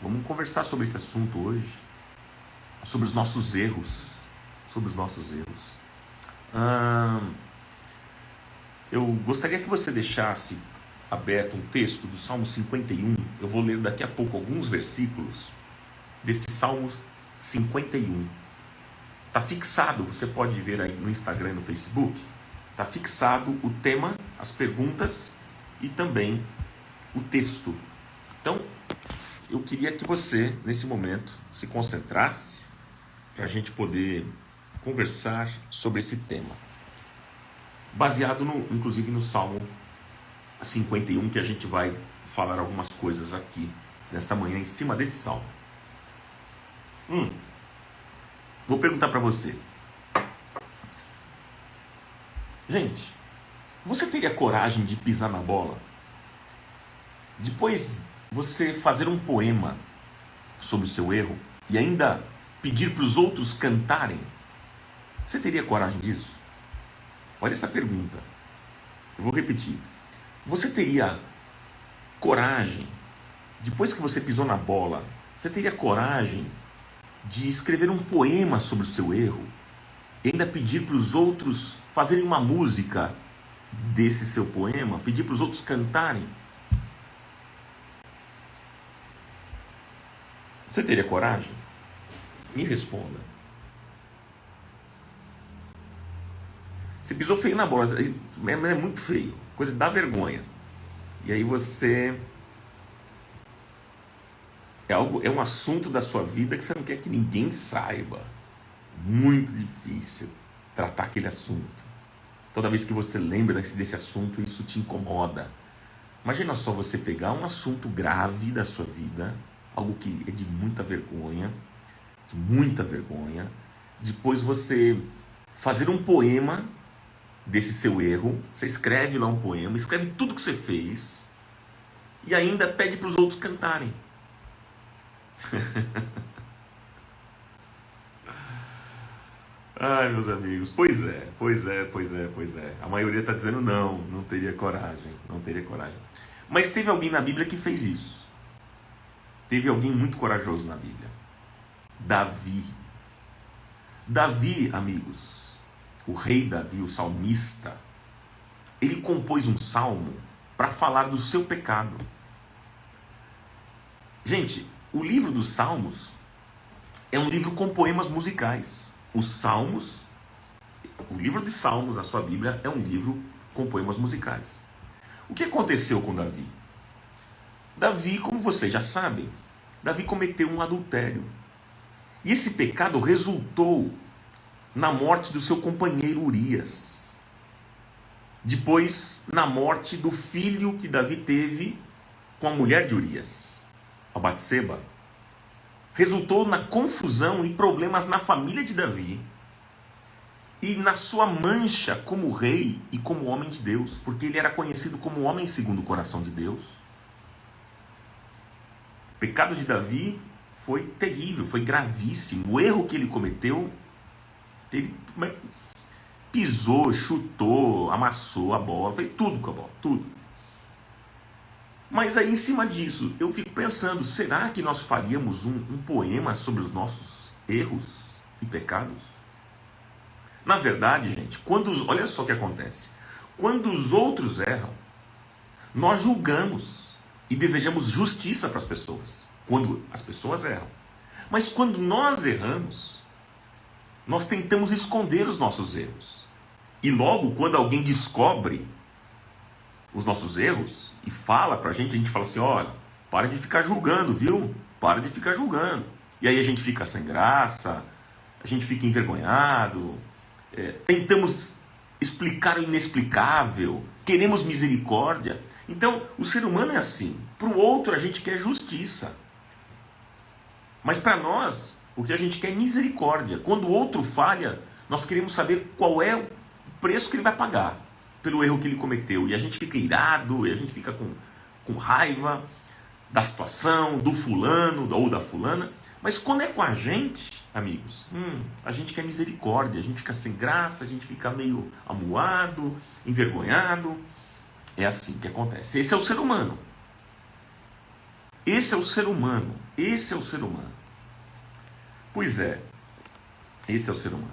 Vamos conversar sobre esse assunto hoje, sobre os nossos erros, sobre os nossos erros. Eu gostaria que você deixasse aberto um texto do Salmo 51. Eu vou ler daqui a pouco alguns versículos deste Salmo 51. Está fixado, você pode ver aí no Instagram e no Facebook. Está fixado o tema, as perguntas e também o texto. Então, eu queria que você, nesse momento, se concentrasse para a gente poder conversar sobre esse tema. Baseado, inclusive, no Salmo 51, que a gente vai falar algumas coisas aqui, nesta manhã, em cima desse Salmo. Vou perguntar para você. Gente, você teria coragem de pisar na bola? Depois você fazer um poema sobre o seu erro e ainda pedir para os outros cantarem? Você teria coragem disso? Olha essa pergunta. Eu vou repetir. Você teria coragem, depois que você pisou na bola, você teria coragem de escrever um poema sobre o seu erro e ainda pedir para os outros fazerem uma música desse seu poema, pedir para os outros cantarem? Você teria coragem? Me responda. Você pisou feio na bola, é muito feio, coisa que dá vergonha. E aí você... É um assunto da sua vida que você não quer que ninguém saiba. Muito difícil tratar aquele assunto. Toda vez que você lembra desse assunto, isso te incomoda. Imagina só você pegar um assunto grave da sua vida, algo que é de muita vergonha, depois você fazer um poema desse seu erro, você escreve lá um poema, escreve tudo que você fez e ainda pede para os outros cantarem. Ai, meus amigos, pois é. A maioria está dizendo não teria coragem. Mas teve alguém na Bíblia que fez isso. Teve alguém muito corajoso na Bíblia. Davi, amigos, o rei Davi, o salmista, ele compôs um salmo para falar do seu pecado. Gente, o livro dos Salmos é um livro com poemas musicais. Os Salmos, o livro de Salmos, a sua Bíblia, é um livro com poemas musicais. O que aconteceu com Davi? Davi, como vocês já sabem, Davi cometeu um adultério. E esse pecado resultou na morte do seu companheiro Urias. Depois, na morte do filho que Davi teve com a mulher de Urias, a Batseba. Resultou na confusão e problemas na família de Davi e na sua mancha como rei e como homem de Deus, porque ele era conhecido como homem segundo o coração de Deus. O pecado de Davi foi terrível, foi gravíssimo. O erro que ele cometeu, ele pisou, chutou, amassou a bola, fez tudo com a bola, tudo. Mas aí, em cima disso, eu fico pensando, será que nós faríamos um poema sobre os nossos erros e pecados? Na verdade, gente, olha só o que acontece. Quando os outros erram, nós julgamos e desejamos justiça para as pessoas. Quando as pessoas erram. Mas quando nós erramos, nós tentamos esconder os nossos erros. E logo, quando alguém descobre os nossos erros e fala pra gente, a gente fala assim, olha, para de ficar julgando, viu? Para de ficar julgando. E aí a gente fica sem graça, a gente fica envergonhado, tentamos explicar o inexplicável, queremos misericórdia. Então, o ser humano é assim. Para o outro a gente quer justiça. Mas para nós, o que a gente quer é misericórdia. Quando o outro falha, nós queremos saber qual é o preço que ele vai pagar pelo erro que ele cometeu. E a gente fica irado, e a gente fica com raiva da situação, do fulano ou da fulana. Mas quando é com a gente, amigos, a gente quer misericórdia, a gente fica sem graça, a gente fica meio amuado, envergonhado. É assim que acontece. Esse é o ser humano. Esse é o ser humano. Esse é o ser humano. Pois é, esse é o ser humano.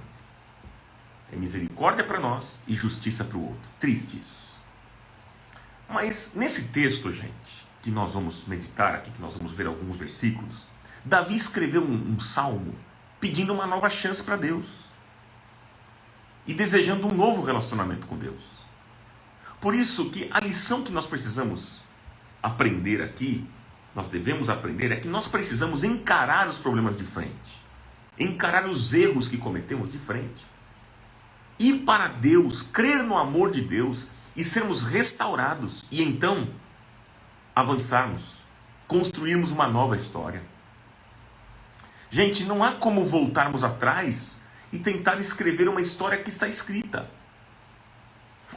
É misericórdia para nós e justiça para o outro. Triste isso. Mas nesse texto, gente, que nós vamos meditar aqui, que nós vamos ver alguns versículos, Davi escreveu um salmo pedindo uma nova chance para Deus e desejando um novo relacionamento com Deus. Por isso que a lição que nós precisamos aprender aqui, nós devemos aprender, é que nós precisamos encarar os problemas de frente, encarar os erros que cometemos de frente, ir para Deus, crer no amor de Deus e sermos restaurados, e então avançarmos, construirmos uma nova história. Gente, não há como voltarmos atrás e tentar escrever uma história que está escrita.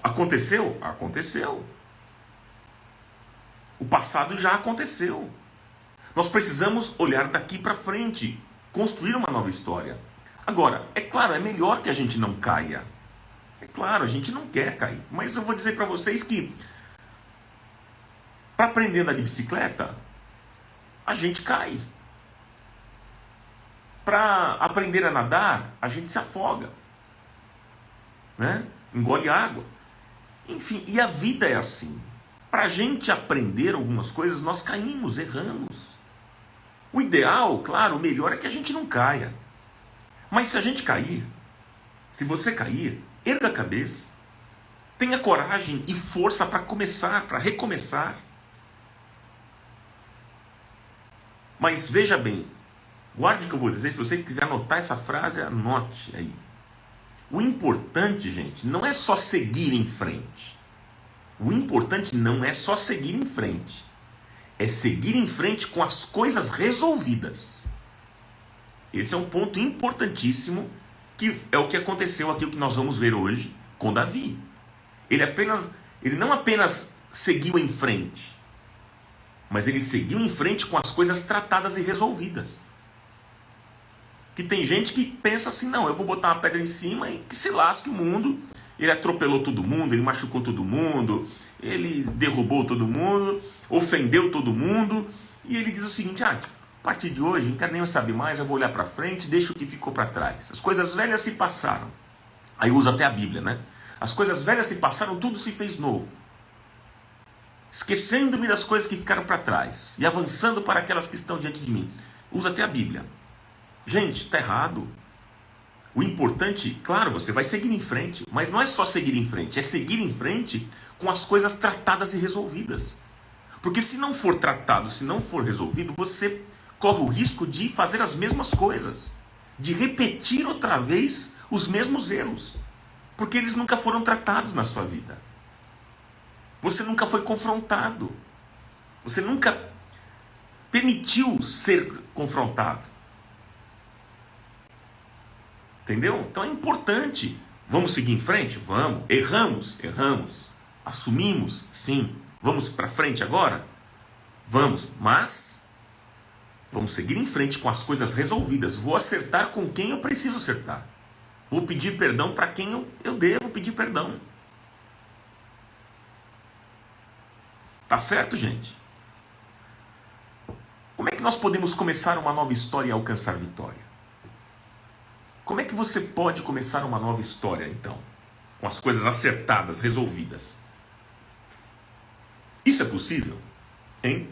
Aconteceu? Aconteceu. O passado já aconteceu. Nós precisamos olhar daqui para frente, construir uma nova história. Agora, é claro, é melhor que a gente não caia. É claro, a gente não quer cair. Mas eu vou dizer para vocês que para aprender a andar de bicicleta, a gente cai. Para aprender a nadar, a gente se afoga, né? Engole água. Enfim, e a vida é assim. Para a gente aprender algumas coisas, nós caímos, erramos. O ideal, claro, o melhor é que a gente não caia. Mas se a gente cair, se você cair, erga a cabeça, tenha coragem e força para começar, para recomeçar. Mas veja bem, guarde o que eu vou dizer, se você quiser anotar essa frase, anote aí. O importante, gente, não é só seguir em frente. O importante não é só seguir em frente. É seguir em frente com as coisas resolvidas. Esse é um ponto importantíssimo, que é o que aconteceu aqui, o que nós vamos ver hoje com Davi. Ele não apenas seguiu em frente, mas ele seguiu em frente com as coisas tratadas e resolvidas. Que tem gente que pensa assim, não, eu vou botar uma pedra em cima e que se lasque o mundo. Ele atropelou todo mundo, ele machucou todo mundo, ele derrubou todo mundo, ofendeu todo mundo. E ele diz o seguinte, a partir de hoje, não quero nem saber mais, eu vou olhar para frente, deixa o que ficou para trás. As coisas velhas se passaram. Aí usa até a Bíblia, né? As coisas velhas se passaram, tudo se fez novo. Esquecendo-me das coisas que ficaram para trás e avançando para aquelas que estão diante de mim. Usa até a Bíblia. Gente, está errado. O importante, claro, você vai seguir em frente, mas não é só seguir em frente, é seguir em frente com as coisas tratadas e resolvidas. Porque se não for tratado, se não for resolvido, você corre o risco de fazer as mesmas coisas, de repetir outra vez os mesmos erros, porque eles nunca foram tratados na sua vida. Você nunca foi confrontado. Você nunca permitiu ser confrontado. Entendeu? Então é importante. Vamos seguir em frente? Vamos. Erramos? Erramos. Assumimos? Sim. Vamos para frente agora? Vamos. Mas vamos seguir em frente com as coisas resolvidas. Vou acertar com quem eu preciso acertar. Vou pedir perdão para quem eu devo pedir perdão. Tá certo, gente? Como é que nós podemos começar uma nova história e alcançar vitória? Como é que você pode começar uma nova história, então? Com as coisas acertadas, resolvidas. Isso é possível? Hein?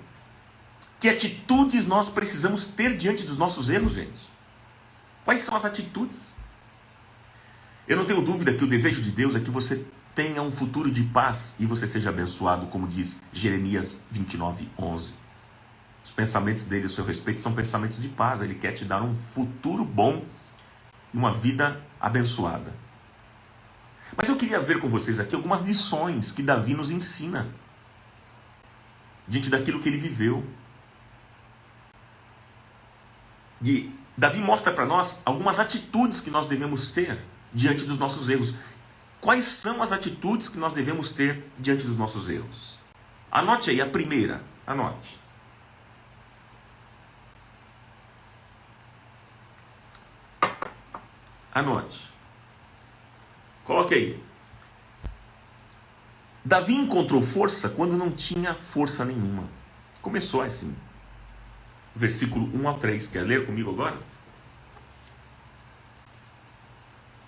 Que atitudes nós precisamos ter diante dos nossos erros, gente? Quais são as atitudes? Eu não tenho dúvida que o desejo de Deus é que você tenha um futuro de paz e você seja abençoado, como diz Jeremias 29:11. Os pensamentos dele a seu respeito são pensamentos de paz. Ele quer te dar um futuro bom, uma vida abençoada. Mas eu queria ver com vocês aqui algumas lições que Davi nos ensina diante daquilo que ele viveu. E Davi mostra para nós algumas atitudes que nós devemos ter diante dos nossos erros. Quais são as atitudes que nós devemos ter diante dos nossos erros? Anote aí a primeira. Anote. Anote. Coloque aí. Davi encontrou força quando não tinha força nenhuma. Começou assim. versículo 1 a 3. Quer ler comigo agora?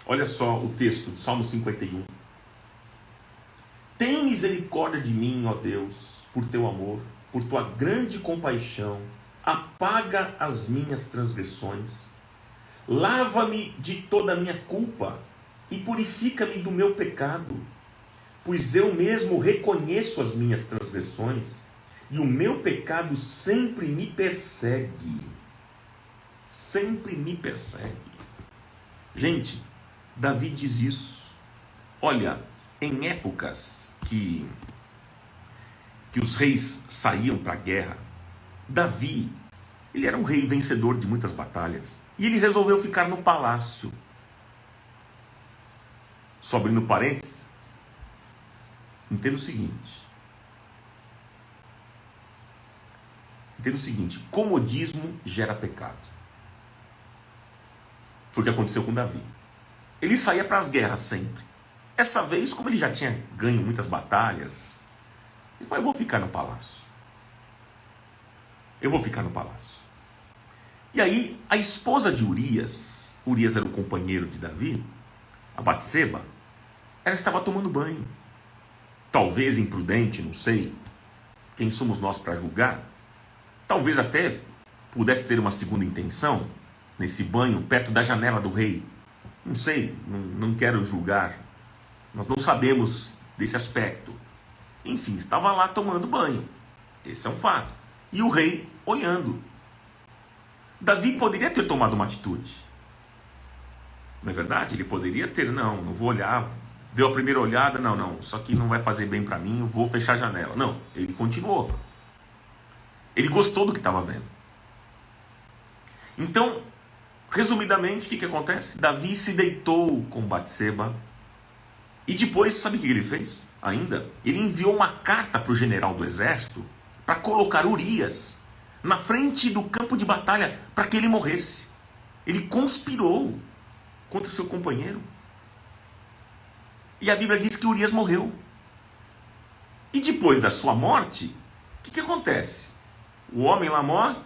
Olha só o texto do Salmo 51. Tem misericórdia de mim, ó Deus, por teu amor, por tua grande compaixão. Apaga as minhas transgressões. Lava-me de toda a minha culpa e purifica-me do meu pecado. Pois eu mesmo reconheço as minhas transgressões e o meu pecado sempre me persegue. Sempre me persegue. Gente, Davi diz isso. Olha, em épocas que os reis saíam para a guerra, Davi, ele era um rei vencedor de muitas batalhas. E ele resolveu ficar no palácio. Só abrindo parênteses, entenda o seguinte. Comodismo gera pecado. Foi o que aconteceu com Davi. Ele saía para as guerras sempre. Essa vez, como ele já tinha ganho muitas batalhas, ele falou, eu vou ficar no palácio. Eu vou ficar no palácio. E aí, a esposa de Urias era o companheiro de Davi, a Batseba, ela estava tomando banho. Talvez imprudente, não sei. Quem somos nós para julgar? Talvez até pudesse ter uma segunda intenção nesse banho perto da janela do rei. Não sei, não quero julgar. Nós não sabemos desse aspecto. Enfim, estava lá tomando banho. Esse é um fato. E o rei olhando. Davi poderia ter tomado uma atitude. Não é verdade? Ele poderia ter, não vou olhar. Deu a primeira olhada, não, isso aqui não vai fazer bem para mim, eu vou fechar a janela. Não, ele continuou. Ele gostou do que estava vendo. Então, resumidamente, o que acontece? Davi se deitou com Batseba. E depois, sabe o que ele fez? Ainda, ele enviou uma carta para o general do exército para colocar Urias na frente do campo de batalha para que ele morresse. Ele conspirou contra o seu companheiro. E a Bíblia diz que Urias morreu. E depois da sua morte, o que acontece? O homem lá morre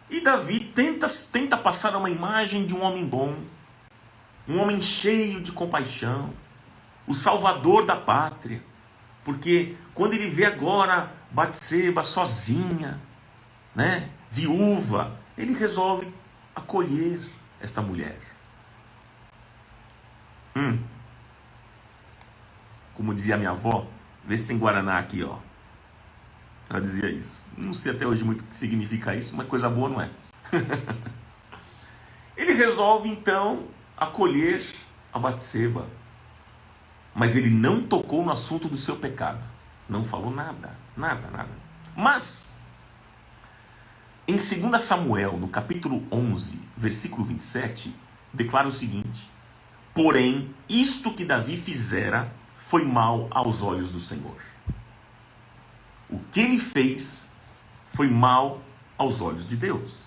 e Davi tenta passar uma imagem de um homem bom, um homem cheio de compaixão, o salvador da pátria. Porque quando ele vê agora Batseba sozinha, viúva, ele resolve acolher esta mulher. Como dizia minha avó, vê se tem Guaraná aqui, ó. Ela dizia isso. Não sei até hoje muito o que significa isso, mas coisa boa não é. Ele resolve então acolher a Batseba. Mas ele não tocou no assunto do seu pecado. Não falou nada. Mas, em 2 Samuel, no capítulo 11, versículo 27, declara o seguinte: porém, isto que Davi fizera foi mal aos olhos do Senhor. O que ele fez foi mal aos olhos de Deus.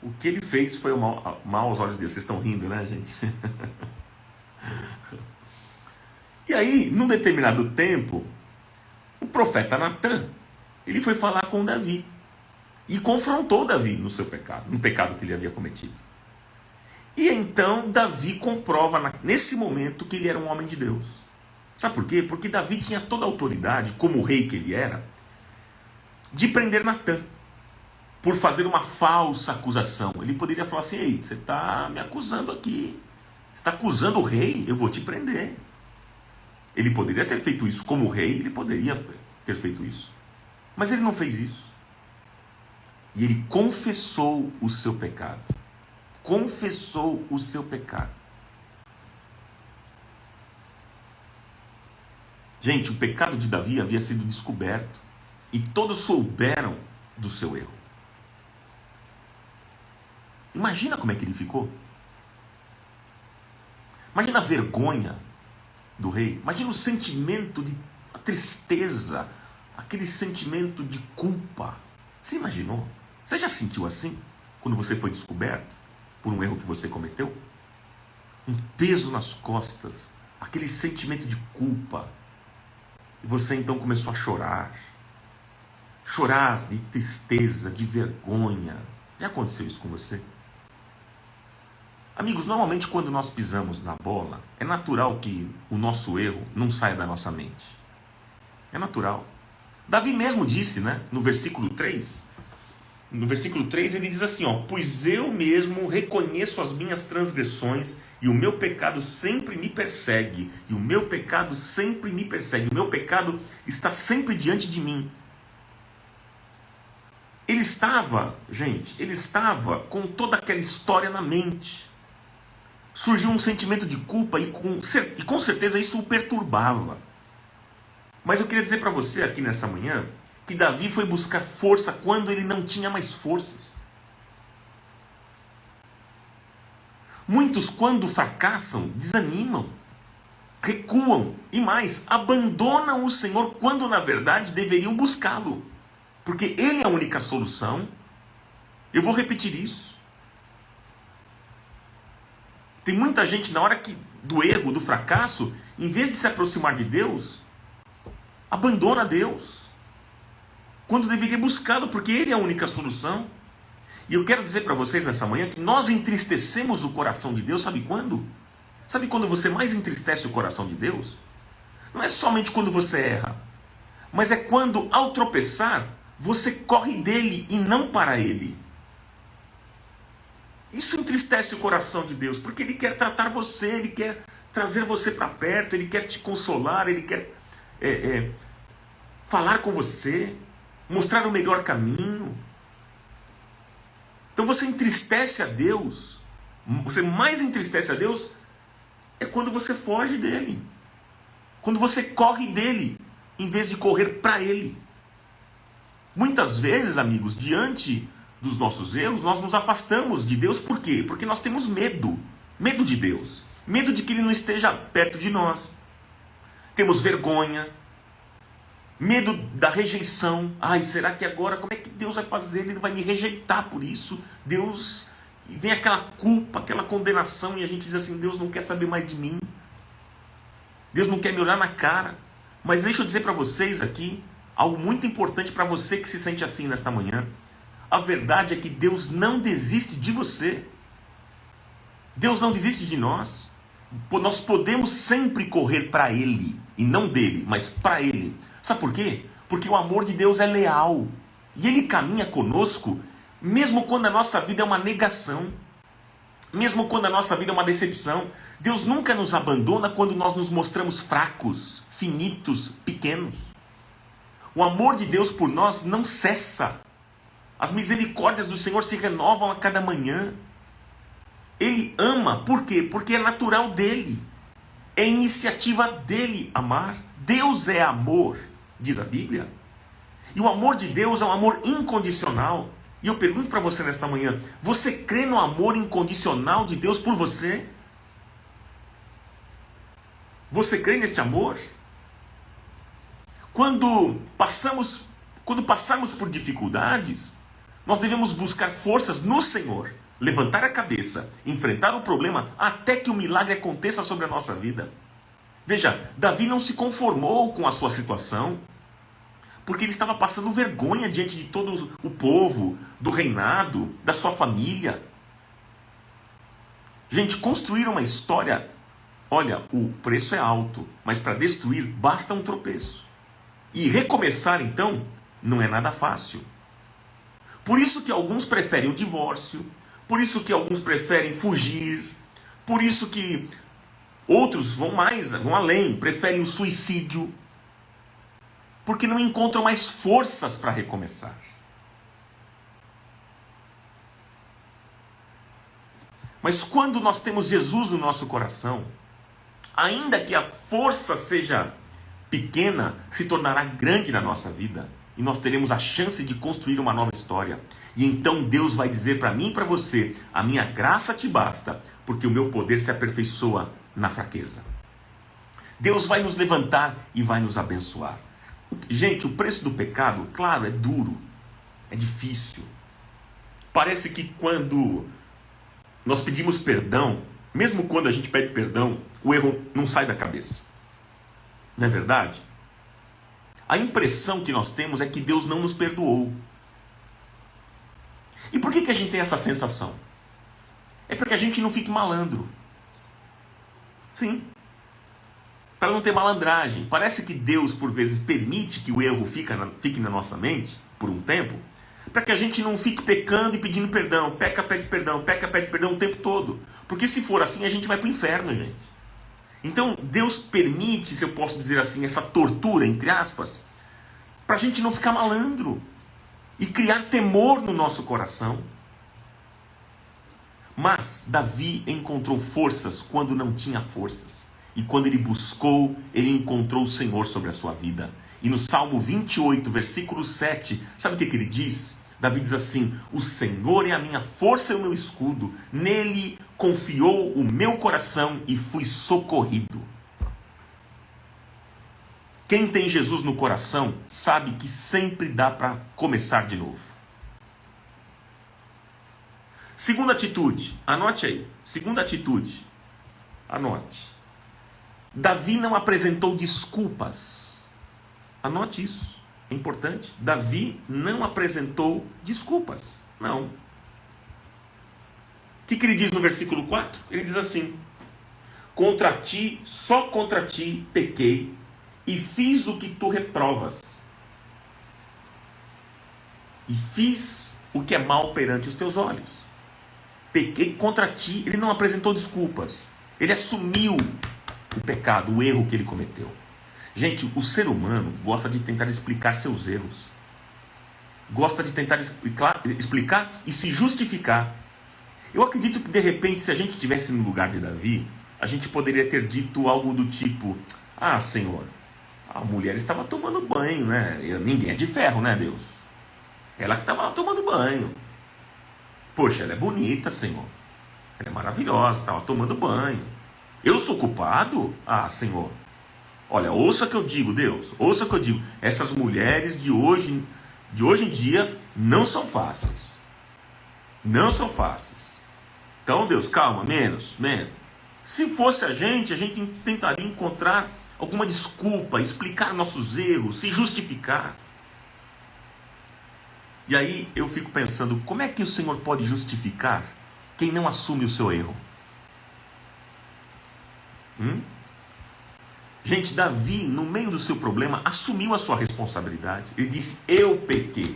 O que ele fez foi mal aos olhos de Deus. Vocês estão rindo, né, gente? E aí, num determinado tempo, o profeta Natan, ele foi falar com Davi. E confrontou Davi no seu pecado, no pecado que ele havia cometido. E então Davi comprova nesse momento que ele era um homem de Deus. Sabe por quê? Porque Davi tinha toda a autoridade, como o rei que ele era, de prender Natan por fazer uma falsa acusação. Ele poderia falar assim: ei, você está me acusando aqui, você está acusando o rei, eu vou te prender. Ele poderia ter feito isso como rei, ele poderia ter feito isso. Mas ele não fez isso. E ele confessou o seu pecado. Confessou o seu pecado. Gente, o pecado de Davi havia sido descoberto. E todos souberam do seu erro. Imagina como é que ele ficou. Imagina a vergonha do rei. Imagina o sentimento de tristeza. Aquele sentimento de culpa. Você imaginou? Você já sentiu assim? Quando você foi descoberto por um erro que você cometeu? Um peso nas costas. Aquele sentimento de culpa. E você então começou a chorar. chorar de tristeza, de vergonha. Já aconteceu isso com você? Amigos, normalmente quando nós pisamos na bola, é natural que o nosso erro não saia da nossa mente. É natural. Davi mesmo disse, né, no versículo 3, ele diz assim, ó, pois eu mesmo reconheço as minhas transgressões e o meu pecado sempre me persegue. E o meu pecado sempre me persegue. O meu pecado está sempre diante de mim. Ele estava com toda aquela história na mente. Surgiu um sentimento de culpa e com certeza isso o perturbava. Mas eu queria dizer para você aqui nessa manhã que Davi foi buscar força quando ele não tinha mais forças. Muitos, quando fracassam, desanimam, recuam e mais, abandonam o Senhor quando na verdade deveriam buscá-lo, porque Ele é a única solução. Eu vou repetir isso. Tem muita gente na hora do erro, do fracasso, em vez de se aproximar de Deus, abandona Deus, quando deveria buscá-lo, porque Ele é a única solução. E eu quero dizer para vocês nessa manhã que nós entristecemos o coração de Deus, sabe quando? Sabe quando você mais entristece o coração de Deus? Não é somente quando você erra, mas é quando, ao tropeçar, você corre dele e não para ele. Isso entristece o coração de Deus, porque Ele quer tratar você, Ele quer trazer você para perto, Ele quer te consolar, Ele quer falar com você, mostrar o melhor caminho. Então você entristece a Deus, você mais entristece a Deus é quando você foge dele, quando você corre dele, em vez de correr para ele. Muitas vezes, amigos, diante dos nossos erros, nós nos afastamos de Deus. Por quê? Porque nós temos medo de Deus, medo de que Ele não esteja perto de nós. Temos vergonha, medo da rejeição. Ai, será que agora, como é que Deus vai fazer? Ele vai me rejeitar por isso. Deus, e vem aquela culpa, aquela condenação, e a gente diz assim, Deus não quer saber mais de mim. Deus não quer me olhar na cara. Mas deixa eu dizer para vocês aqui, algo muito importante para você que se sente assim nesta manhã. A verdade é que Deus não desiste de você. Deus não desiste de nós. Nós podemos sempre correr para Ele, e não dele, mas para Ele. Sabe por quê? Porque o amor de Deus é leal. E Ele caminha conosco, mesmo quando a nossa vida é uma negação. Mesmo quando a nossa vida é uma decepção. Deus nunca nos abandona quando nós nos mostramos fracos, finitos, pequenos. O amor de Deus por nós não cessa. As misericórdias do Senhor se renovam a cada manhã. Ele ama, por quê? Porque é natural dele. É iniciativa dele amar. Deus é amor, diz a Bíblia. E o amor de Deus é um amor incondicional. E eu pergunto para você nesta manhã, você crê no amor incondicional de Deus por você? Você crê neste amor? Quando passarmos por dificuldades, nós devemos buscar forças no Senhor, levantar a cabeça, enfrentar o problema até que o milagre aconteça sobre a nossa vida. Veja, Davi não se conformou com a sua situação, porque ele estava passando vergonha diante de todo o povo, do reinado, da sua família. Gente, construir uma história, olha, o preço é alto, mas para destruir basta um tropeço. E recomeçar, então, não é nada fácil. Por isso que alguns preferem o divórcio, por isso que alguns preferem fugir, por isso que outros vão além, preferem o suicídio, porque não encontram mais forças para recomeçar. Mas quando nós temos Jesus no nosso coração, ainda que a força seja pequena, se tornará grande na nossa vida. E nós teremos a chance de construir uma nova história. E então Deus vai dizer para mim e para você, a minha graça te basta, porque o meu poder se aperfeiçoa na fraqueza. Deus vai nos levantar e vai nos abençoar. Gente, o preço do pecado, claro, é duro, é difícil. Parece que quando nós pedimos perdão, mesmo quando a gente pede perdão, o erro não sai da cabeça. Não é verdade? a impressão que nós temos é que Deus não nos perdoou. E por que a gente tem essa sensação? É para que a gente não fique malandro. Sim. Para não ter malandragem. Parece que Deus, por vezes, permite que o erro fique na nossa mente, por um tempo, para que a gente não fique pecando e pedindo perdão. Peca, pede perdão, peca, pede perdão o tempo todo. Porque se for assim, a gente vai para o inferno, gente. Então, Deus permite, se eu posso dizer assim, essa tortura, entre aspas, para a gente não ficar malandro e criar temor no nosso coração. Mas Davi encontrou forças quando não tinha forças. E quando ele buscou, ele encontrou o Senhor sobre a sua vida. E no Salmo 28, versículo 7, sabe o que ele diz? Davi diz assim: o Senhor é a minha força e o meu escudo, nele confiou o meu coração e fui socorrido. Quem tem Jesus no coração sabe que sempre dá para começar de novo. Segunda atitude, anote aí. Segunda atitude, anote. Davi não apresentou desculpas. Anote isso, é importante. Davi não apresentou desculpas. Não. O que ele diz no versículo 4? Ele diz assim: contra ti, só contra ti pequei, e fiz o que tu reprovas. E fiz o que é mal perante os teus olhos. Pequei contra ti. Ele não apresentou desculpas. Ele assumiu o pecado, o erro que ele cometeu. Gente, o ser humano gosta de tentar explicar seus erros. Gosta de tentar explicar e se justificar. Eu acredito que de repente, se a gente estivesse no lugar de Davi, a gente poderia ter dito algo do tipo: ah, Senhor, a mulher estava tomando banho, né? Ninguém é de ferro, né, Deus? Ela que estava tomando banho. Poxa, ela é bonita, Senhor. Ela é maravilhosa, estava tomando banho. Eu sou culpado? Ah, Senhor. Olha, ouça o que eu digo, Deus. Ouça o que eu digo. Essas mulheres de hoje em dia não são fáceis. Não são fáceis. Então, Deus, calma, menos. Se fosse a gente tentaria encontrar alguma desculpa, explicar nossos erros, se justificar. E aí eu fico pensando, como é que o Senhor pode justificar quem não assume o seu erro? Gente, Davi, no meio do seu problema, assumiu a sua responsabilidade. Ele disse: eu pequei.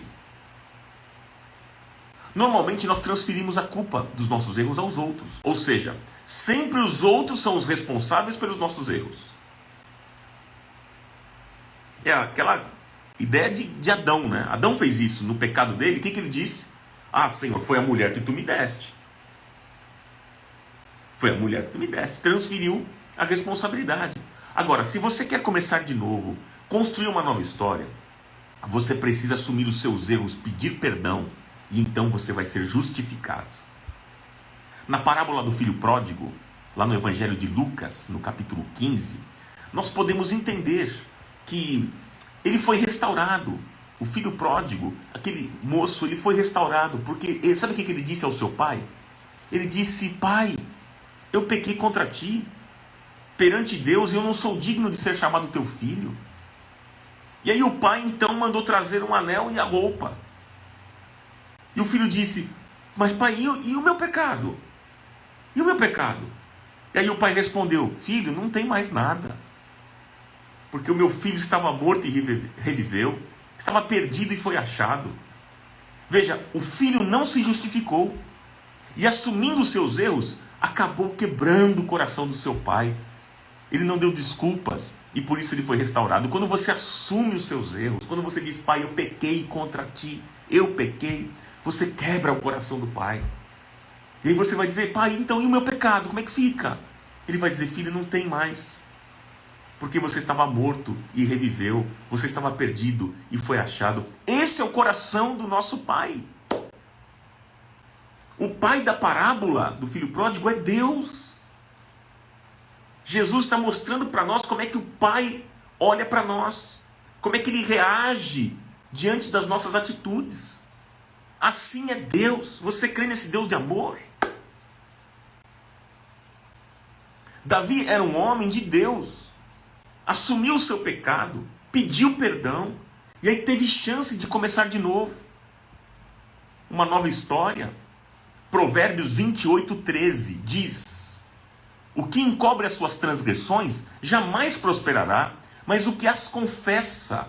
Normalmente nós transferimos a culpa dos nossos erros aos outros. Ou seja, sempre os outros são os responsáveis pelos nossos erros. É aquela ideia de Adão, né? Adão fez isso no pecado dele. O que ele disse? Ah, Senhor, foi a mulher que tu me deste. Foi a mulher que tu me deste. Transferiu a responsabilidade. Agora, se você quer começar de novo, construir uma nova história, você precisa assumir os seus erros, pedir perdão, e então você vai ser justificado. Na parábola do filho pródigo, lá no Evangelho de Lucas, no capítulo 15, nós podemos entender que ele foi restaurado. O filho pródigo, aquele moço, ele foi restaurado, porque sabe o que ele disse ao seu pai? Ele disse: pai, eu pequei contra ti, perante Deus, e eu não sou digno de ser chamado teu filho. E aí o pai então mandou trazer um anel e a roupa. E o filho disse: mas pai, e o meu pecado? E o meu pecado? E aí o pai respondeu: filho, não tem mais nada. Porque o meu filho estava morto e reviveu, estava perdido e foi achado. Veja, o filho não se justificou. E assumindo os seus erros, acabou quebrando o coração do seu pai. Ele não deu desculpas e por isso ele foi restaurado. Quando você assume os seus erros, quando você diz: pai, eu pequei contra ti, eu pequei, você quebra o coração do pai. E aí você vai dizer: pai, então e o meu pecado, como é que fica? Ele vai dizer: filho, não tem mais. Porque você estava morto e reviveu, você estava perdido e foi achado. Esse é o coração do nosso pai. O pai da parábola do filho pródigo é Deus. Jesus está mostrando para nós como é que o pai olha para nós, como é que ele reage diante das nossas atitudes. Assim é Deus. Você crê nesse Deus de amor? Davi era um homem de Deus. Assumiu o seu pecado, pediu perdão, e aí teve chance de começar de novo. Uma nova história. Provérbios 28:13 diz: o que encobre as suas transgressões jamais prosperará, mas o que as confessa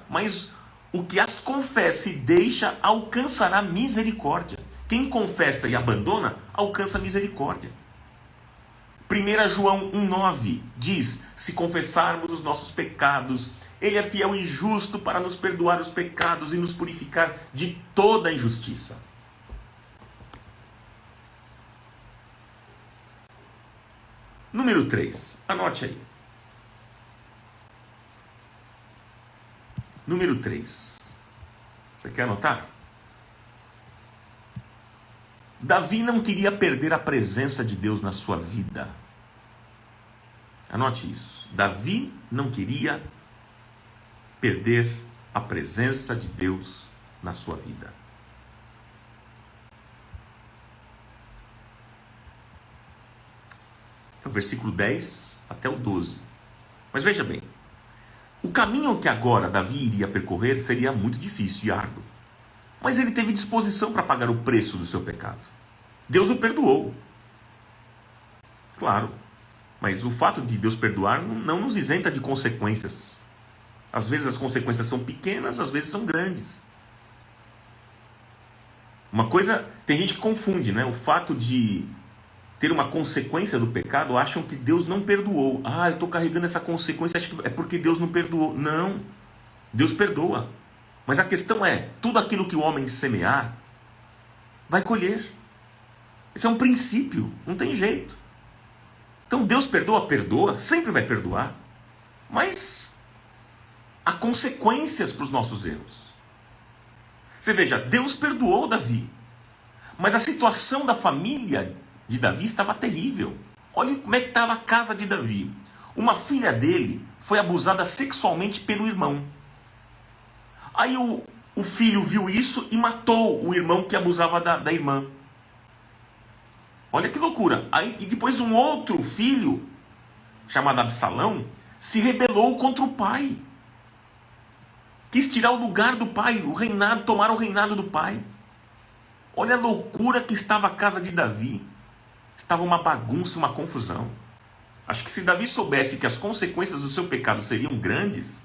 e deixa alcançará misericórdia. Quem confessa e abandona, alcança misericórdia. 1 João 1,9 diz: se confessarmos os nossos pecados, Ele é fiel e justo para nos perdoar os pecados e nos purificar de toda injustiça. Número 3, anote aí. Número 3. Você quer anotar? Davi não queria perder a presença de Deus na sua vida. Anote isso. Davi não queria perder a presença de Deus na sua vida. É o versículo 10 até o 12. Mas veja bem, o caminho que agora Davi iria percorrer seria muito difícil e árduo. Mas ele teve disposição para pagar o preço do seu pecado. Deus o perdoou. Claro, mas o fato de Deus perdoar não nos isenta de consequências. Às vezes as consequências são pequenas, às vezes são grandes. Uma coisa, tem gente que confunde, né? O fato de ter uma consequência do pecado, acham que Deus não perdoou. Eu estou carregando essa consequência, acho que é porque Deus não perdoou. Não, Deus perdoa. Mas a questão é, tudo aquilo que o homem semear, vai colher. Esse é um princípio, não tem jeito. Então Deus perdoa, sempre vai perdoar. Mas há consequências para os nossos erros. Você veja, Deus perdoou Davi. Mas a situação da família de Davi estava terrível. Olha como é que estava a casa de Davi. Uma filha dele foi abusada sexualmente pelo irmão. Aí o filho viu isso e matou o irmão que abusava da irmã. Olha que loucura. E depois um outro filho, chamado Absalão, se rebelou contra o pai. Quis tirar o lugar do pai, tomar o reinado do pai. Olha a loucura que estava a casa de Davi. Estava uma bagunça, uma confusão. Acho que se Davi soubesse que as consequências do seu pecado seriam grandes,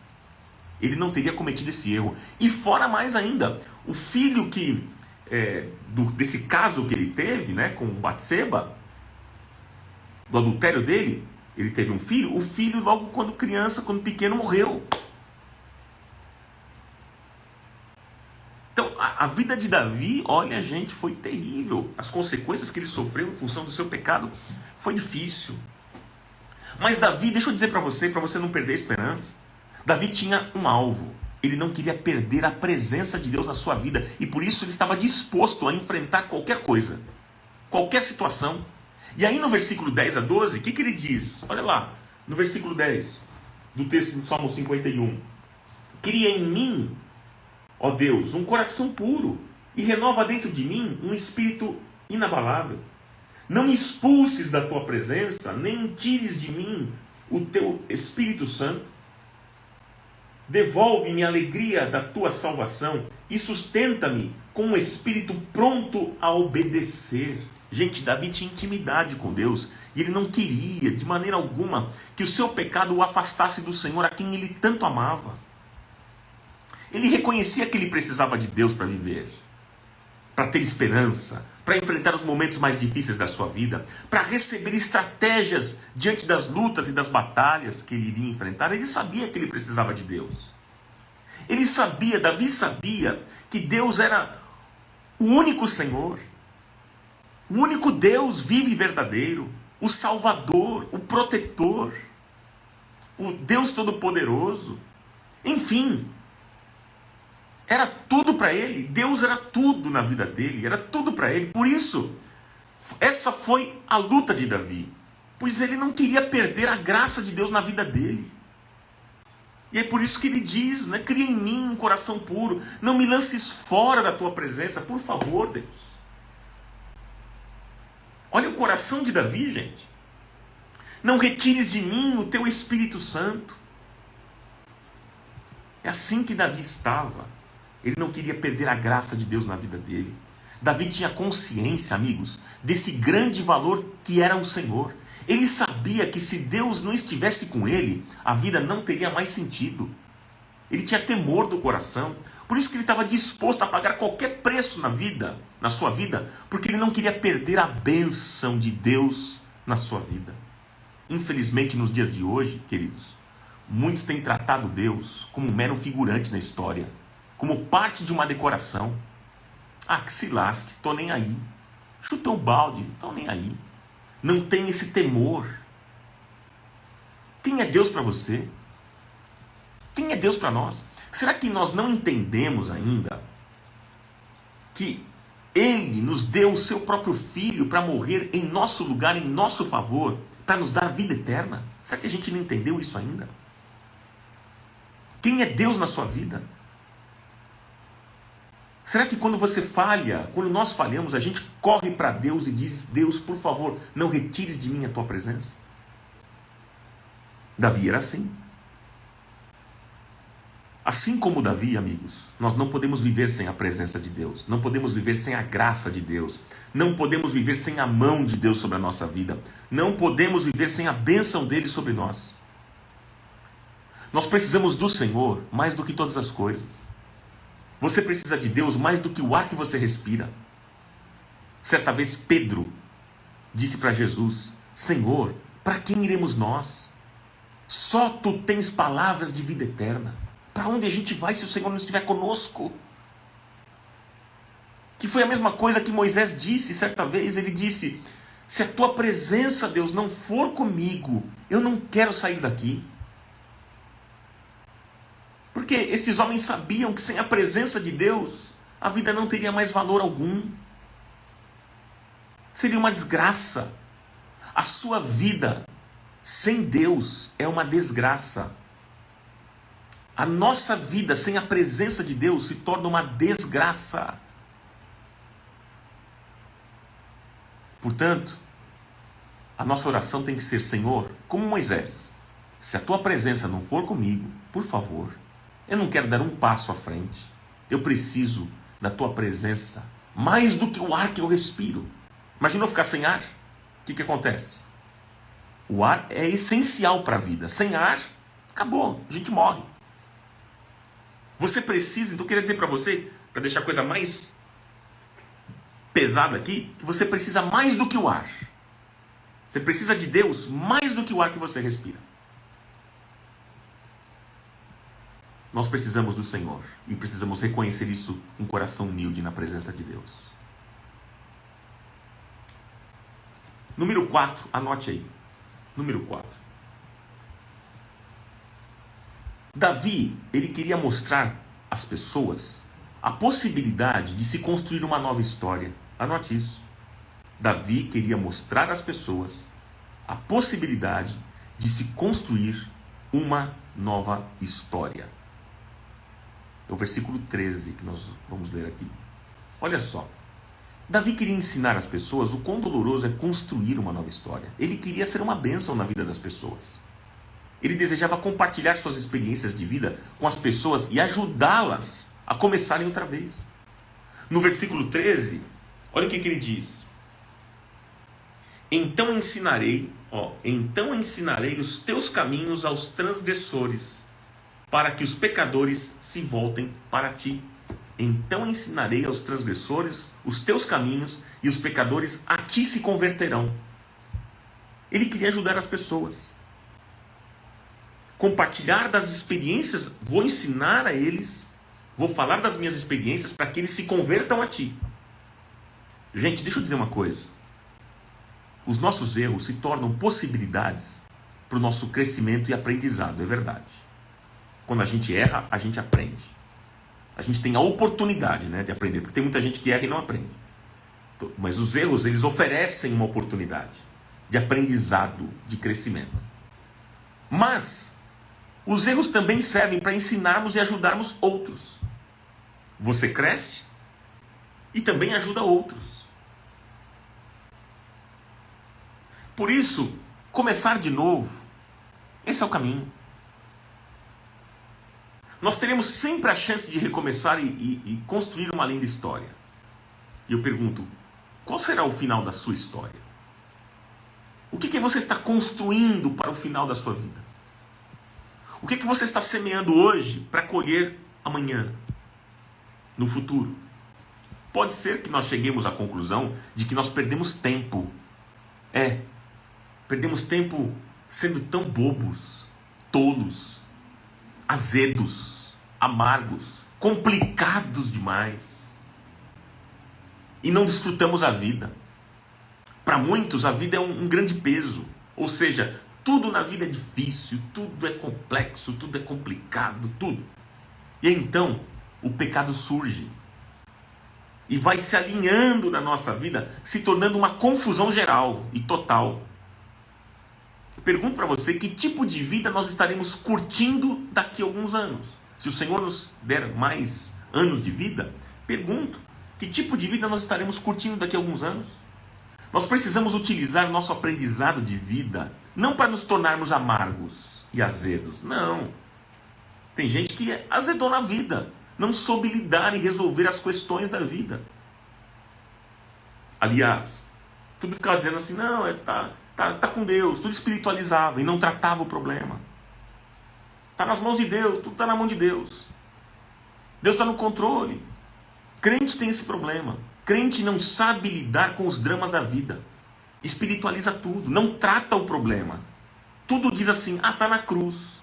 ele não teria cometido esse erro. E fora mais ainda, o filho desse caso que ele teve, né, com Batseba, do adultério dele, ele teve um filho, o filho logo quando criança, quando pequeno, morreu. Então, a vida de Davi, olha gente, foi terrível. As consequências que ele sofreu em função do seu pecado foi difícil. Mas Davi, deixa eu dizer para você não perder a esperança. Davi tinha um alvo. Ele não queria perder a presença de Deus na sua vida. E por isso ele estava disposto a enfrentar qualquer coisa. Qualquer situação. E aí no versículo 10 a 12, o que ele diz? Olha lá, no versículo 10 do texto do Salmo 51. Cria em mim, ó Deus, um coração puro, e renova dentro de mim um espírito inabalável. Não me expulses da tua presença, nem tires de mim o teu Espírito Santo. Devolve-me a alegria da tua salvação e sustenta-me com um espírito pronto a obedecer. Gente, Davi tinha intimidade com Deus e ele não queria, de maneira alguma, que o seu pecado o afastasse do Senhor, a quem ele tanto amava. Ele reconhecia que ele precisava de Deus para viver, para ter esperança, para enfrentar os momentos mais difíceis da sua vida, para receber estratégias diante das lutas e das batalhas que ele iria enfrentar. Ele sabia que ele precisava de Deus. Davi sabia que Deus era o único Senhor, o único Deus vivo e verdadeiro, o Salvador, o Protetor, o Deus Todo-Poderoso. Enfim, era tudo para ele. Deus era tudo na vida dele, era tudo para ele. Por isso, essa foi a luta de Davi, pois ele não queria perder a graça de Deus na vida dele. E é por isso que ele diz, né, cria em mim um coração puro, não me lances fora da tua presença, por favor, Deus. Olha o coração de Davi, gente. Não retires de mim o teu Espírito Santo. É assim que Davi estava. Ele não queria perder a graça de Deus na vida dele. Davi tinha consciência, amigos, desse grande valor que era o Senhor. Ele sabia que se Deus não estivesse com ele, a vida não teria mais sentido. Ele tinha temor do coração. Por isso que ele estava disposto a pagar qualquer preço na sua vida, porque ele não queria perder a bênção de Deus na sua vida. Infelizmente, nos dias de hoje, queridos, muitos têm tratado Deus como um mero figurante na história, como parte de uma decoração. Ah, que se lasque, tô nem aí. Chutou o balde, tô nem aí. Não tem esse temor. Quem é Deus para você? Quem é Deus para nós? Será que nós não entendemos ainda que Ele nos deu o seu próprio Filho para morrer em nosso lugar, em nosso favor, para nos dar vida eterna? Será que a gente não entendeu isso ainda? Quem é Deus na sua vida? Será que quando você falha, quando nós falhamos, a gente corre para Deus e diz: Deus, por favor, não retires de mim a tua presença? Davi era assim. Assim como Davi, amigos, nós não podemos viver sem a presença de Deus, não podemos viver sem a graça de Deus, não podemos viver sem a mão de Deus sobre a nossa vida, não podemos viver sem a bênção dele sobre nós. Nós precisamos do Senhor mais do que todas as coisas. Você precisa de Deus mais do que o ar que você respira. Certa vez Pedro disse para Jesus: Senhor, para quem iremos nós? Só tu tens palavras de vida eterna. Para onde a gente vai se o Senhor não estiver conosco? Que foi a mesma coisa que Moisés disse certa vez. Ele disse: se a tua presença, Deus, não for comigo, eu não quero sair daqui. Porque estes homens sabiam que sem a presença de Deus, a vida não teria mais valor algum. Seria uma desgraça. A sua vida sem Deus é uma desgraça. A nossa vida sem a presença de Deus se torna uma desgraça. Portanto, a nossa oração tem que ser: Senhor, como Moisés, se a tua presença não for comigo, por favor, eu não quero dar um passo à frente. Eu preciso da tua presença mais do que o ar que eu respiro. Imagina eu ficar sem ar? O que acontece? O ar é essencial para a vida. Sem ar, acabou, a gente morre. Você precisa, então eu queria dizer para você, para deixar a coisa mais pesada aqui, que você precisa mais do que o ar. Você precisa de Deus mais do que o ar que você respira. Nós precisamos do Senhor e precisamos reconhecer isso com um coração humilde na presença de Deus. Número 4, anote aí. Número 4. Davi, ele queria mostrar às pessoas a possibilidade de se construir uma nova história. Anote isso. Davi queria mostrar às pessoas a possibilidade de se construir uma nova história. É o versículo 13 que nós vamos ler aqui. Olha só. Davi queria ensinar às pessoas o quão doloroso é construir uma nova história. Ele queria ser uma bênção na vida das pessoas. Ele desejava compartilhar suas experiências de vida com as pessoas e ajudá-las a começarem outra vez. No versículo 13, olha o que ele diz. Então ensinarei os teus caminhos aos transgressores, para que os pecadores se voltem para ti. Então ensinarei aos transgressores os teus caminhos, e os pecadores a ti se converterão. Ele queria ajudar as pessoas. Compartilhar das experiências, vou ensinar a eles, vou falar das minhas experiências para que eles se convertam a ti. Gente, deixa eu dizer uma coisa. Os nossos erros se tornam possibilidades para o nosso crescimento e aprendizado, é verdade. Quando a gente erra, a gente aprende. A gente tem a oportunidade, de aprender, porque tem muita gente que erra e não aprende. Mas os erros, eles oferecem uma oportunidade de aprendizado, de crescimento. Mas os erros também servem para ensinarmos e ajudarmos outros. Você cresce e também ajuda outros. Por isso, começar de novo, esse é o caminho. nós teremos sempre a chance de recomeçar e construir uma linda história. E eu pergunto, qual será o final da sua história? O que você está construindo para o final da sua vida? O que você está semeando hoje para colher amanhã, no futuro? Pode ser que nós cheguemos à conclusão de que nós perdemos tempo. Perdemos tempo sendo tão bobos, tolos, azedos, amargos, complicados demais. E não desfrutamos a vida. Para muitos a vida é um grande peso. Ou seja, tudo na vida é difícil, tudo é complexo, tudo é complicado, tudo. E então o pecado surge. E vai se alinhando na nossa vida, se tornando uma confusão geral e total. Eu pergunto para você, que tipo de vida nós estaremos curtindo daqui a alguns anos? Se o Senhor nos der mais anos de vida, pergunto, que tipo de vida nós estaremos curtindo daqui a alguns anos? Nós precisamos utilizar nosso aprendizado de vida, não para nos tornarmos amargos e azedos, não. Tem gente que azedou na vida, não soube lidar e resolver as questões da vida. Aliás, tudo ficava dizendo assim, não, tá com Deus, tudo espiritualizava e não tratava o problema. Está nas mãos de Deus, tudo está na mão de Deus. Deus está no controle. Crente tem esse problema. Crente não sabe lidar com os dramas da vida. Espiritualiza tudo, não trata o problema. Tudo diz assim, está na cruz.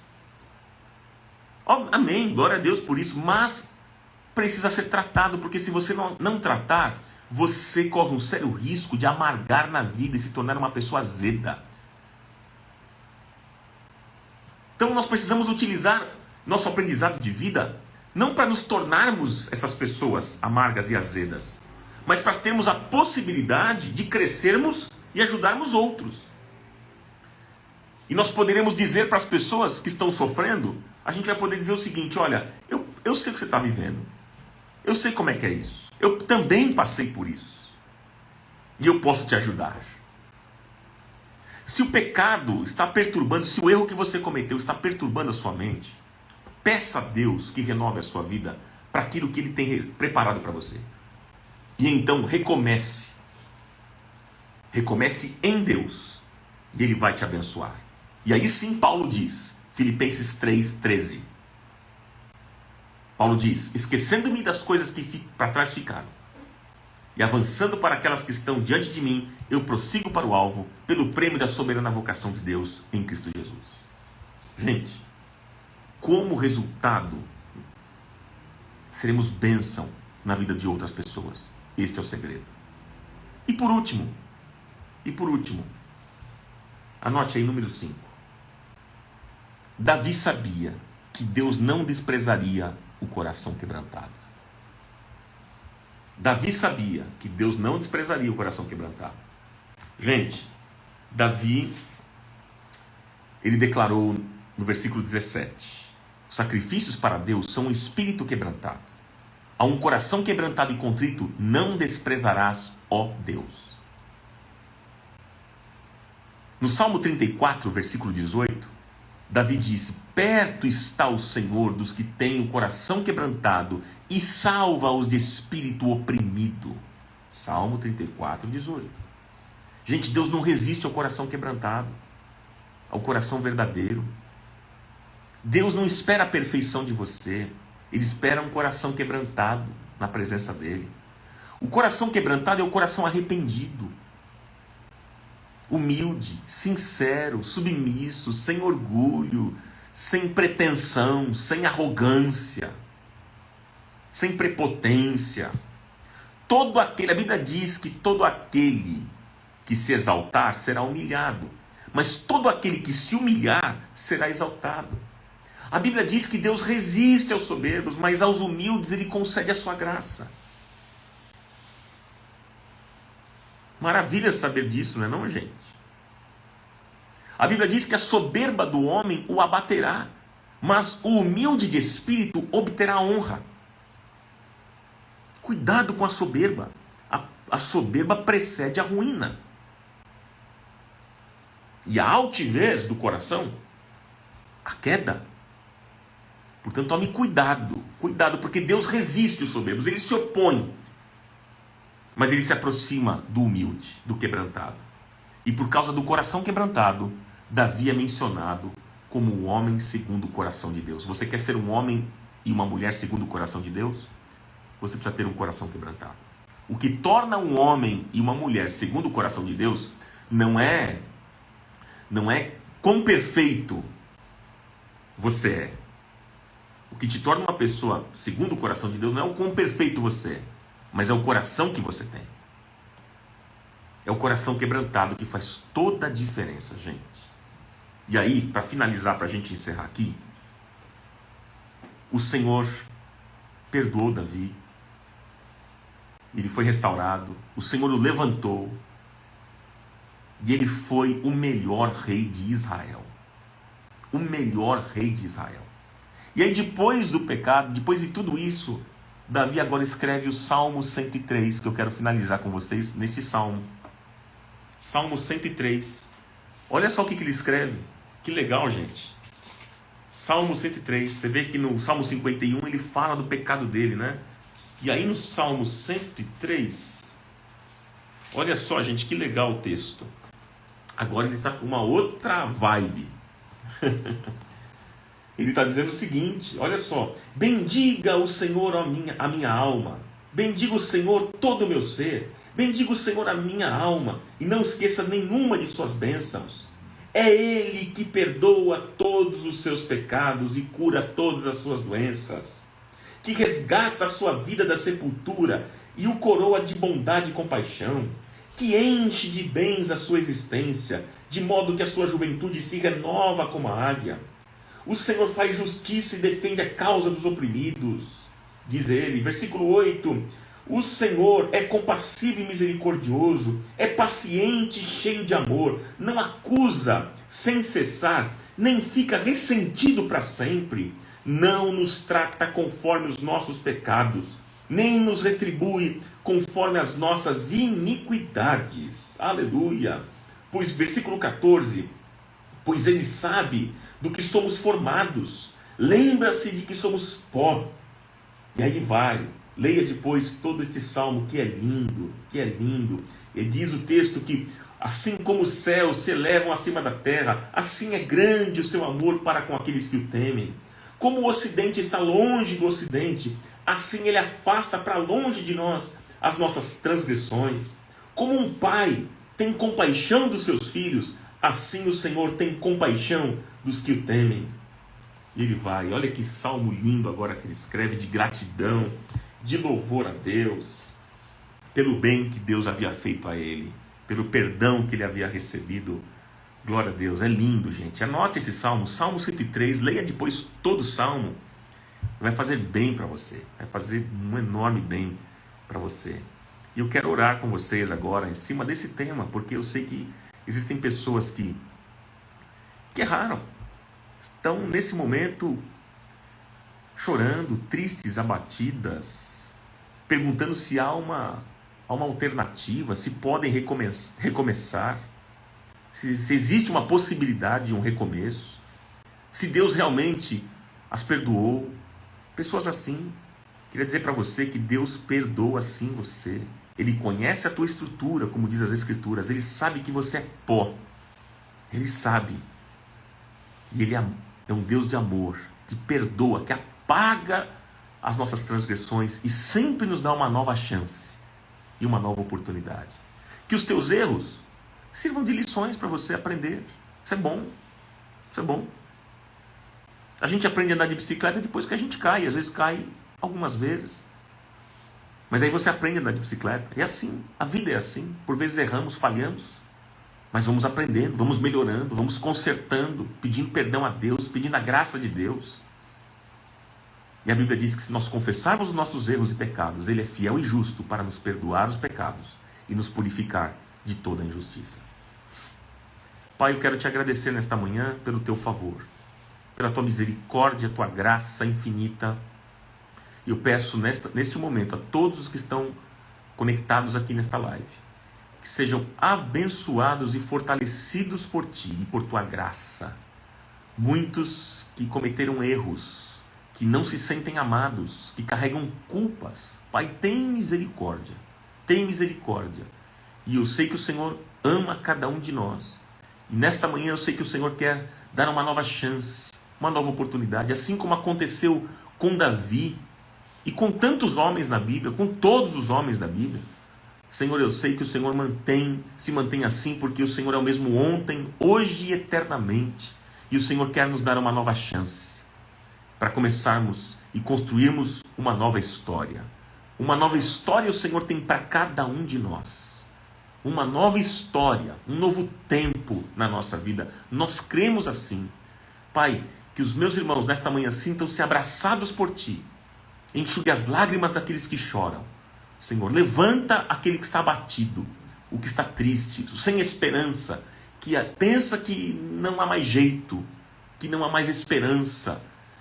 Amém, glória a Deus por isso, mas precisa ser tratado, porque se você não tratar, você corre um sério risco de amargar na vida e se tornar uma pessoa azeda. Então nós precisamos utilizar nosso aprendizado de vida, não para nos tornarmos essas pessoas amargas e azedas, mas para termos a possibilidade de crescermos e ajudarmos outros. E nós poderemos dizer para as pessoas que estão sofrendo, a gente vai poder dizer o seguinte, olha, eu sei o que você está vivendo. Eu sei como é que é isso. Eu também passei por isso. E eu posso te ajudar. Se o pecado está perturbando, se o erro que você cometeu está perturbando a sua mente, peça a Deus que renove a sua vida para aquilo que Ele tem preparado para você. E então recomece. Recomece em Deus. E Ele vai te abençoar. E aí sim Paulo diz, Filipenses 3:13. Paulo diz, esquecendo-me das coisas que para trás ficaram, e avançando para aquelas que estão diante de mim, eu prossigo para o alvo, pelo prêmio da soberana vocação de Deus em Cristo Jesus. Gente, como resultado, seremos bênção na vida de outras pessoas. Este é o segredo. E por último, anote aí número 5. Davi sabia que Deus não desprezaria o coração quebrantado. Davi sabia que Deus não desprezaria o coração quebrantado. Gente, Davi, ele declarou no versículo 17, os sacrifícios para Deus são um espírito quebrantado. A um coração quebrantado e contrito não desprezarás, ó Deus. No Salmo 34, versículo 18, Davi disse, perto está o Senhor dos que têm o coração quebrantado e salva-os de espírito oprimido. Salmo 34, 18. Gente, Deus não resiste ao coração quebrantado, ao coração verdadeiro. Deus não espera a perfeição de você, Ele espera um coração quebrantado na presença dEle. O coração quebrantado é o coração arrependido, humilde, sincero, submisso, sem orgulho, sem pretensão, sem arrogância, sem prepotência. Todo aquele, a Bíblia diz que todo aquele que se exaltar será humilhado, mas todo aquele que se humilhar será exaltado. A Bíblia diz que Deus resiste aos soberbos, mas aos humildes Ele concede a sua graça. Maravilha saber disso, não é não, gente? A Bíblia diz que a soberba do homem o abaterá, mas o humilde de espírito obterá honra. Cuidado com a soberba. A soberba precede a ruína. E a altivez do coração, a queda. Portanto, tome cuidado, cuidado, porque Deus resiste os soberbos, ele se opõe, mas ele se aproxima do humilde, do quebrantado. E por causa do coração quebrantado, Davi é mencionado como um homem segundo o coração de Deus. Você quer ser um homem e uma mulher segundo o coração de Deus? Você precisa ter um coração quebrantado. O que torna um homem e uma mulher segundo o coração de Deus não é quão perfeito você é. O que te torna uma pessoa segundo o coração de Deus não é o quão perfeito você é, mas é o coração que você tem. É o coração quebrantado que faz toda a diferença, gente. E aí, para finalizar, para a gente encerrar aqui, o Senhor perdoou Davi, ele foi restaurado, o Senhor o levantou, e ele foi o melhor rei de Israel. O melhor rei de Israel. E aí, depois do pecado, depois de tudo isso, Davi agora escreve o Salmo 103, que eu quero finalizar com vocês nesse salmo. Salmo 103. Olha só o que ele escreve. Que legal, gente. Salmo 103. Você vê que no Salmo 51 ele fala do pecado dele, né? E aí no Salmo 103, olha só, gente, que legal o texto. Agora ele está com uma outra vibe. Ele está dizendo o seguinte, olha só: bendiga o Senhor a minha alma, bendiga o Senhor todo o meu ser, bendiga o Senhor a minha alma, e não esqueça nenhuma de suas bênçãos. É Ele que perdoa todos os seus pecados e cura todas as suas doenças, que resgata a sua vida da sepultura e o coroa de bondade e compaixão, que enche de bens a sua existência, de modo que a sua juventude se renova como a águia. O Senhor faz justiça e defende a causa dos oprimidos, diz ele. Versículo 8: o Senhor é compassivo e misericordioso, é paciente e cheio de amor, não acusa sem cessar, nem fica ressentido para sempre, não nos trata conforme os nossos pecados, nem nos retribui conforme as nossas iniquidades. Aleluia! Pois, versículo 14, pois ele sabe do que somos formados, lembra-se de que somos pó. E aí vai, leia depois todo este salmo que é lindo, que é lindo. E diz o texto que assim como os céus se elevam acima da terra, assim é grande o seu amor para com aqueles que o temem. Como o ocidente está longe do ocidente, assim ele afasta para longe de nós as nossas transgressões. Como um pai tem compaixão dos seus filhos, assim o Senhor tem compaixão dos que o temem. E ele vai, olha que salmo lindo agora que ele escreve, de gratidão, de louvor a Deus, pelo bem que Deus havia feito a ele, pelo perdão que ele havia recebido. Glória a Deus, é lindo, gente. Anote esse salmo, Salmo 103, leia depois todo o salmo. Vai fazer bem para você, vai fazer um enorme bem para você. E eu quero orar com vocês agora em cima desse tema, porque eu sei que existem pessoas que erraram, estão nesse momento chorando, tristes, abatidas, perguntando se há uma alternativa, se podem recomeçar, se existe uma possibilidade de um recomeço, se Deus realmente as perdoou. Pessoas assim, queria dizer para você que Deus perdoa sim você. Ele conhece a tua estrutura, como diz as Escrituras, Ele sabe que você é pó, Ele sabe. E Ele é um Deus de amor, que perdoa, que apaga as nossas transgressões e sempre nos dá uma nova chance e uma nova oportunidade. Que os teus erros sirvam de lições para você aprender. Isso é bom, isso é bom. A gente aprende a andar de bicicleta depois que a gente cai, às vezes cai algumas vezes. Mas aí você aprende a andar de bicicleta. É assim, a vida é assim. Por vezes erramos, falhamos, mas vamos aprendendo, vamos melhorando, vamos consertando, pedindo perdão a Deus, pedindo a graça de Deus. E a Bíblia diz que se nós confessarmos os nossos erros e pecados, Ele é fiel e justo para nos perdoar os pecados e nos purificar de toda a injustiça. Pai, eu quero te agradecer nesta manhã pelo teu favor, pela tua misericórdia, tua graça infinita. E eu peço neste momento a todos os que estão conectados aqui nesta live, que sejam abençoados e fortalecidos por ti e por tua graça. Muitos que cometeram erros, que não se sentem amados, que carregam culpas. Pai, tem misericórdia. Tem misericórdia. E eu sei que o Senhor ama cada um de nós. E nesta manhã eu sei que o Senhor quer dar uma nova chance, uma nova oportunidade. Assim como aconteceu com Davi e com tantos homens na Bíblia, com todos os homens da Bíblia. Senhor, eu sei que o Senhor se mantém assim, porque o Senhor é o mesmo ontem, hoje e eternamente. E o Senhor quer nos dar uma nova chance para começarmos e construirmos uma nova história. Uma nova história o Senhor tem para cada um de nós. Uma nova história, um novo tempo na nossa vida. Nós cremos assim. Pai, que os meus irmãos nesta manhã sintam-se abraçados por Ti. Enxugue as lágrimas daqueles que choram. Senhor, levanta aquele que está abatido, o que está triste, sem esperança, que pensa que não há mais jeito, que não há mais esperança.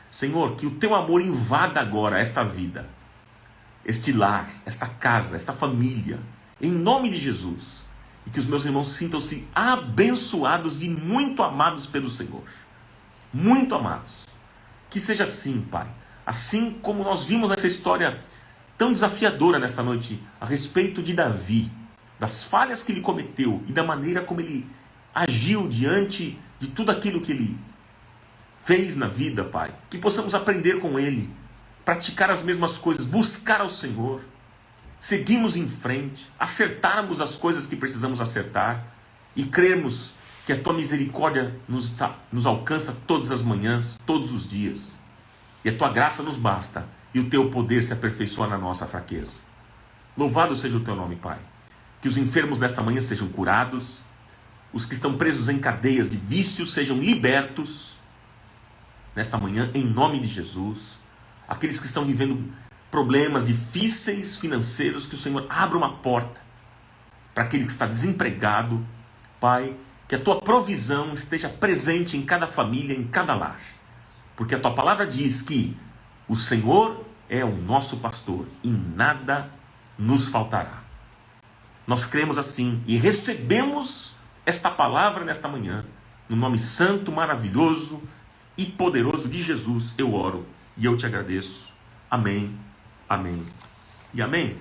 Senhor, que o Teu amor invada agora esta vida, este lar, esta casa, esta família, em nome de Jesus. E que os meus irmãos sintam-se abençoados e muito amados pelo Senhor. Muito amados. Que seja assim, Pai. Assim como nós vimos nessa história tão desafiadora nesta noite, a respeito de Davi, das falhas que ele cometeu e da maneira como ele agiu diante de tudo aquilo que ele fez na vida, Pai. Que possamos aprender com ele, praticar as mesmas coisas, buscar ao Senhor, seguirmos em frente, acertarmos as coisas que precisamos acertar e crermos que a Tua misericórdia nos alcança todas as manhãs, todos os dias. E a Tua graça nos basta e o Teu poder se aperfeiçoa na nossa fraqueza. Louvado seja o Teu nome, Pai. Que os enfermos nesta manhã sejam curados, os que estão presos em cadeias de vícios sejam libertos nesta manhã, em nome de Jesus. Aqueles que estão vivendo problemas difíceis financeiros, que o Senhor abra uma porta para aquele que está desempregado. Pai, que a Tua provisão esteja presente em cada família, em cada lar. Porque a Tua palavra diz que o Senhor é o nosso pastor e nada nos faltará. Nós cremos assim e recebemos esta palavra nesta manhã. No nome santo, maravilhoso e poderoso de Jesus eu oro e eu Te agradeço. Amém, amém e amém.